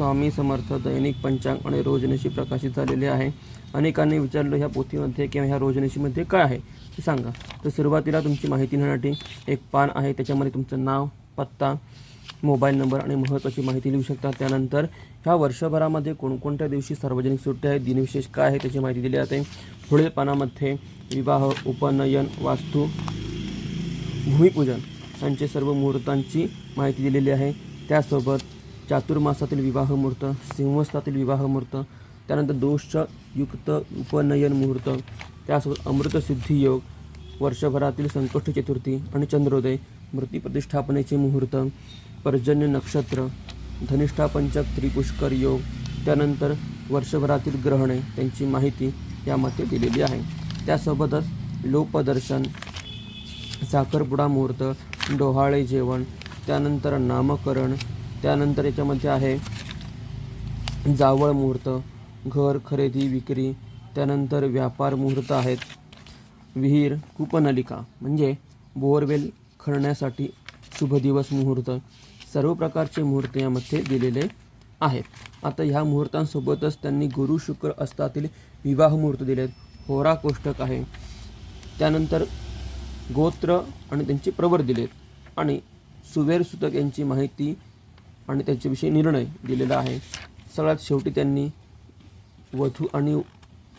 स्वामी समर्थ दैनिक पंचांग आणि रोजनिशी प्रकाशित झालेले आहे। अनेकांनी विचारलं ह्या पोथीमध्ये किंवा ह्या रोजनिशीमध्ये काय आहे ते सांगा। तर सुरुवातीला तुमची माहिती लिहिण्यासाठी एक पान आहे, त्याच्यामध्ये तुमचं नाव, पत्ता, मोबाईल नंबर आणि महत्त्वाची माहिती लिहू शकता। त्यानंतर ह्या वर्षभरामध्ये कोणकोणत्या दिवशी सार्वजनिक सुट्ट्या आहेत, दिनविशेष काय आहे त्याची माहिती दिली जाते। पुढील पानामध्ये विवाह, उपनयन, वास्तू, भूमिपूजन यांचे सर्व मुहूर्तांची माहिती दिलेली आहे। त्यासोबत चातुर्मासातील विवाह मुहूर्त, सिंहस्थातील विवाह मुहूर्त, त्यानंतर दोषयुक्त उपनयन मुहूर्त, त्यासोबत अमृतसिद्धी योग, वर्षभरातील संकष्ट चतुर्थी आणि चंद्रोदय, मृत्यू प्रतिष्ठापनेचे मुहूर्त, पर्जन्य नक्षत्र, धनिष्ठा पंचक त्रिपुष्कर योग, त्यानंतर वर्षभरातील ग्रहणे त्यांची माहिती यामध्ये दिलेली आहे। त्यासोबतच लोपदर्शन, साखरपुडा मुहूर्त, डोहाळे जेवण, त्यानंतर नामकरण, त्यानंतर याच्यामध्ये आहे जावळ मुहूर्त, घर खरेदी विक्री, त्यानंतर व्यापार मुहूर्त आहेत, विहीर कूपनलिका म्हणजे बोरवेल खणण्यासाठी शुभ दिवस मुहूर्त, सर्व प्रकारचे मुहूर्त यामध्ये दिलेले आहेत। आता ह्या मुहूर्तांसोबतच त्यांनी गुरु शुक्र असतातील विवाह मुहूर्त दिलेत, होरा कोष्टक आहे, त्यानंतर गोत्र आणि त्यांचे प्रवर दिलेत आणि सुवेर सुतक यांची माहिती आणि त्याच्याविषयी निर्णय दिलेला आहे। सगळ्यात शेवटी त्यांनी वधू आणि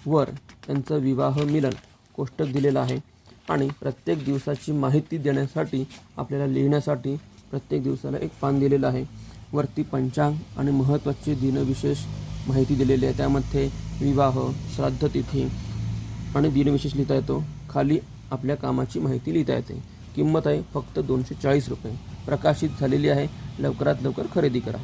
वर यांचं विवाह मिलन कोष्टक दिलेलं आहे आणि प्रत्येक दिवसाची माहिती देण्यासाठी आपल्याला लिहिण्यासाठी प्रत्येक दिवसाला एक पान दिलेलं आहे। वरती पंचांग आणि महत्त्वाचे दिनविशेष माहिती दिलेली आहे, त्यामध्ये विवाह, श्राद्ध तिथी आणि दिनविशेष लिहिता येतो। खाली आपल्या कामाची माहिती लिहिता येते। किंमत आहे फक्त 240 रुपये। प्रकाशित झालेली आहे, लवकरात लवकर खरेदी करा।